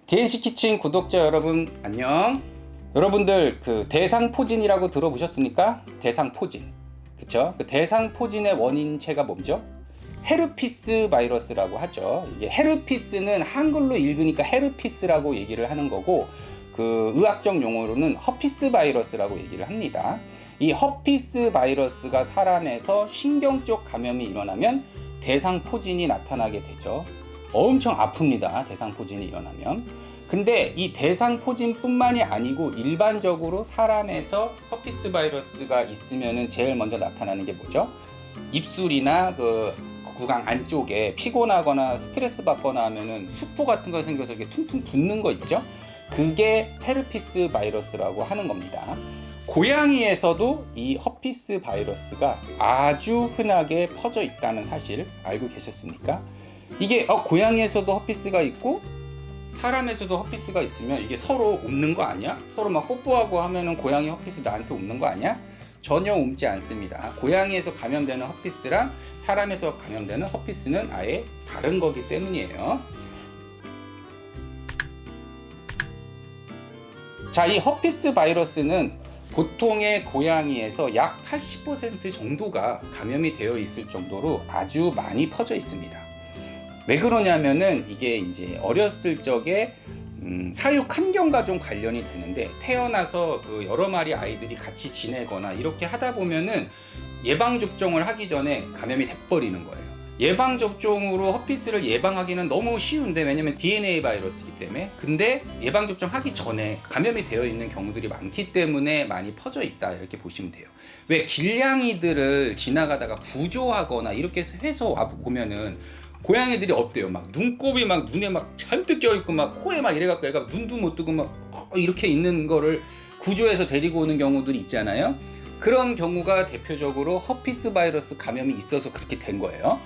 DNC 키친 구독자 여러분 안녕. 여러분들 그 대상포진이라고 들어보셨습니까? 대상포진. 그쵸? 그 대상포진의 원인체가 뭐죠? 헤르피스 바이러스라고 하죠. 이게 헤르피스는 한글로 읽으니까 헤르피스라고 얘기를 하는 거고, 그 의학적 용어로는 허피스 바이러스라고 얘기를 합니다. 이 허피스 바이러스가 사람에서 신경 쪽 감염이 일어나면 대상포진이 나타나게 되죠. 엄청 아픕니다. 대상포진이 일어나면. 근데 이 대상포진뿐만이 아니고 일반적으로 사람에서 허피스 바이러스가 있으면은 제일 먼저 나타나는 게 뭐죠? 입술이나 그 구강 안쪽에 피곤하거나 스트레스 받거나 하면은 수포 같은 거 생겨서 이렇게 퉁퉁 붓는 거 있죠? 그게 헤르피스 바이러스라고 하는 겁니다. 고양이에서도 이 허피스 바이러스가 아주 흔하게 퍼져 있다는 사실 알고 계셨습니까? 이게 고양이에서도 허피스가 있고 사람에서도 허피스가 있으면 이게 서로 옮는 거 아니야? 서로 막 뽀뽀하고 하면은 고양이 허피스 나한테 옮는 거 아니야? 전혀 옮지 않습니다. 고양이에서 감염되는 허피스랑 사람에서 감염되는 허피스는 아예 다른 거기 때문이에요. 자, 이 허피스 바이러스는 보통의 고양이에서 약 80% 정도가 감염이 되어 있을 정도로 아주 많이 퍼져 있습니다. 왜 그러냐면은 이게 이제 어렸을 적에 사육 환경과 좀 관련이 되는데, 태어나서 그 여러 마리 아이들이 같이 지내거나 이렇게 하다 보면은 예방접종을 하기 전에 감염이 돼버리는 거예요. 예방접종으로 허피스를 예방하기는 너무 쉬운데, 왜냐면 DNA 바이러스이기 때문에. 근데 예방접종 하기 전에 감염이 되어 있는 경우들이 많기 때문에 많이 퍼져 있다, 이렇게 보시면 돼요. 왜 길냥이들을 지나가다가 구조하거나 이렇게 해서 와 보면은 고양이들이 어때요? 막 눈곱이 막 눈에 막 잔뜩 껴있고 막 코에 막 이래갖고 애가 눈도 못 뜨고 막 이렇게 있는 거를 구조해서 데리고 오는 경우들이 있잖아요. 그런 경우가 대표적으로 허피스 바이러스 감염이 있어서 그렇게 된 거예요.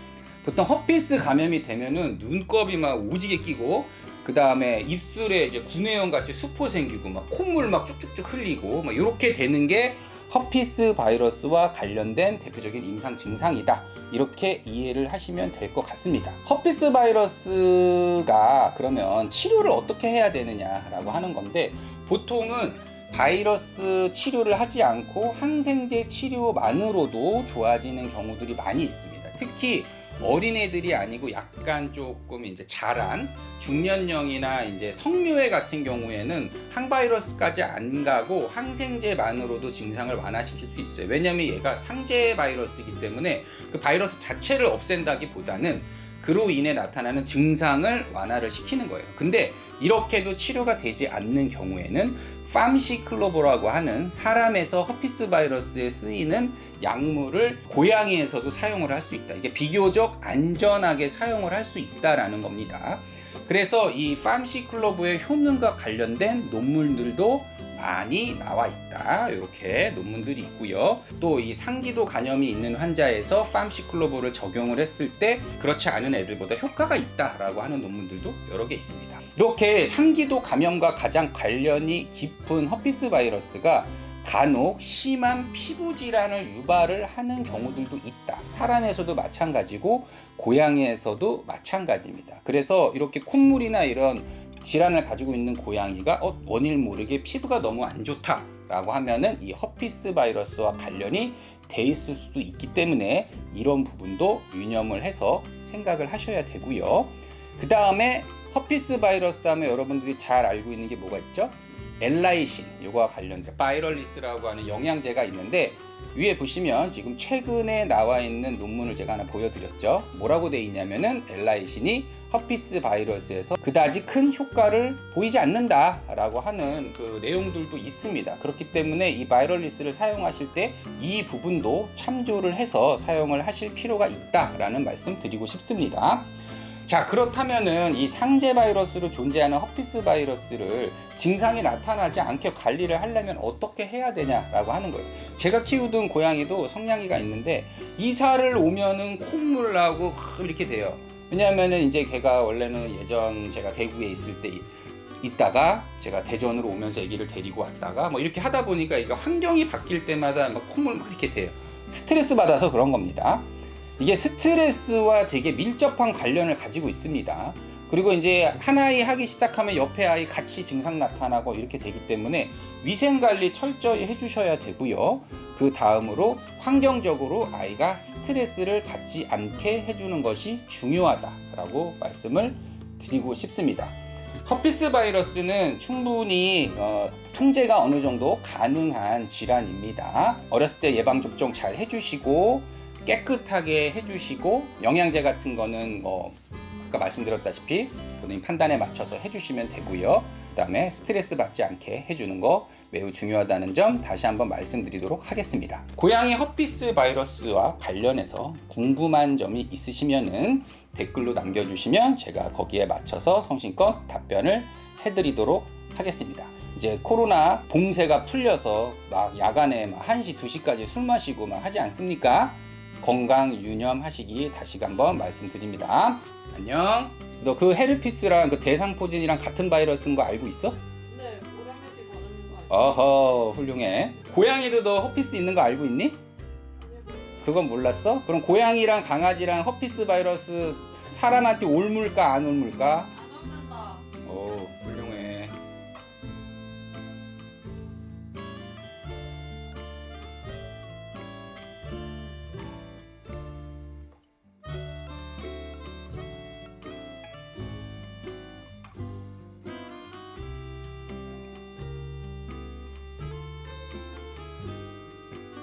보통 허피스 감염이 되면은 눈곱이 막 오지게 끼고, 그 다음에 입술에 이제 구내염 같이 수포 생기고 막 콧물 막 쭉쭉쭉 흘리고 막 이렇게 되는 게 허피스 바이러스와 관련된 대표적인 임상 증상이다, 이렇게 이해를 하시면 될 것 같습니다. 허피스 바이러스가 그러면 치료를 어떻게 해야 되느냐라고 하는 건데, 보통은 바이러스 치료를 하지 않고 항생제 치료만으로도 좋아지는 경우들이 많이 있습니다. 특히 어린애들이 아니고 약간 조금 이제 자란 중년령이나 이제 성묘애 같은 경우에는 항바이러스까지 안 가고 항생제만으로도 증상을 완화시킬 수 있어요. 왜냐면 얘가 상제 바이러스이기 때문에 그 바이러스 자체를 없앤다기보다는 그로 인해 나타나는 증상을 완화를 시키는 거예요. 근데 이렇게도 치료가 되지 않는 경우에는 팜시클로보라고 하는 사람에서 허피스 바이러스에 쓰이는 약물을 고양이에서도 사용을 할 수 있다. 이게 비교적 안전하게 사용을 할 수 있다라는 겁니다. 그래서 이 팜시클로보의 효능과 관련된 논문들도 많이 나와 있다. 이렇게 논문들이 있고요. 또 이 상기도 간염이 있는 환자에서 팜시클로보를 적용을 했을 때 그렇지 않은 애들보다 효과가 있다라고 하는 논문들도 여러 개 있습니다. 이렇게 상기도 감염과 가장 관련이 깊은 허피스 바이러스가 간혹 심한 피부 질환을 유발을 하는 경우들도 있다. 사람에서도 마찬가지고 고양이에서도 마찬가지입니다. 그래서 이렇게 콧물이나 이런 질환을 가지고 있는 고양이가 원인 모르게 피부가 너무 안 좋다라고 하면은 이 허피스 바이러스와 관련이 돼 있을 수도 있기 때문에 이런 부분도 유념을 해서 생각을 하셔야 되고요. 그 다음에 허피스 바이러스 하면 여러분들이 잘 알고 있는 게 뭐가 있죠? 엘라이신, 이거와 관련된 바이럴리스라고 하는 영양제가 있는데, 위에 보시면 지금 최근에 나와 있는 논문을 제가 하나 보여드렸죠. 뭐라고 돼 있냐면은 엘라이신이 허피스 바이러스에서 그다지 큰 효과를 보이지 않는다 라고 하는 그 내용들도 있습니다. 그렇기 때문에 이 바이럴리스를 사용하실 때 이 부분도 참조를 해서 사용을 하실 필요가 있다라는 말씀 드리고 싶습니다. 자, 그렇다면은 이 상제 바이러스로 존재하는 허피스 바이러스를 증상이 나타나지 않게 관리를 하려면 어떻게 해야 되냐라고 하는 거예요. 제가 키우던 고양이도 성냥이가 있는데 이사를 오면은 콧물 나고 이렇게 돼요. 왜냐하면은 이제 걔가 원래는 예전 제가 대구에 있을 때 있다가 제가 대전으로 오면서 아기를 데리고 왔다가 뭐 이렇게 하다 보니까 이게 환경이 바뀔 때마다 막 콧물 막 이렇게 돼요. 스트레스 받아서 그런 겁니다. 이게 스트레스와 되게 밀접한 관련을 가지고 있습니다. 그리고 이제 한 아이 하기 시작하면 옆에 아이 같이 증상 나타나고 이렇게 되기 때문에 위생관리 철저히 해주셔야 되고요. 그 다음으로 환경적으로 아이가 스트레스를 받지 않게 해주는 것이 중요하다라고 말씀을 드리고 싶습니다. 허피스 바이러스는 충분히 통제가 어느 정도 가능한 질환입니다. 어렸을 때 예방접종 잘 해주시고 깨끗하게 해주시고 영양제 같은 거는 아까 말씀드렸다시피 본인 판단에 맞춰서 해주시면 되고요. 그 다음에 스트레스 받지 않게 해주는 거 매우 중요하다는 점 다시 한번 말씀드리도록 하겠습니다. 고양이 허피스 바이러스와 관련해서 궁금한 점이 있으시면은 댓글로 남겨주시면 제가 거기에 맞춰서 성심껏 답변을 해드리도록 하겠습니다. 이제 코로나 봉쇄가 풀려서 막 야간에 막 1시, 2시까지 술 마시고 막 하지 않습니까? 건강 유념하시기 다시 한번 말씀드립니다. 안녕. 너 그 헤르피스랑 그 대상포진이랑 같은 바이러스인 거 알고 있어? 네, 오렌지 바르는 거 아니에요? 어허, 훌륭해. 고양이도 너 허피스 있는 거 알고 있니? 그건 몰랐어? 그럼 고양이랑 강아지랑 허피스 바이러스 사람한테 옮을까 안 옮을까?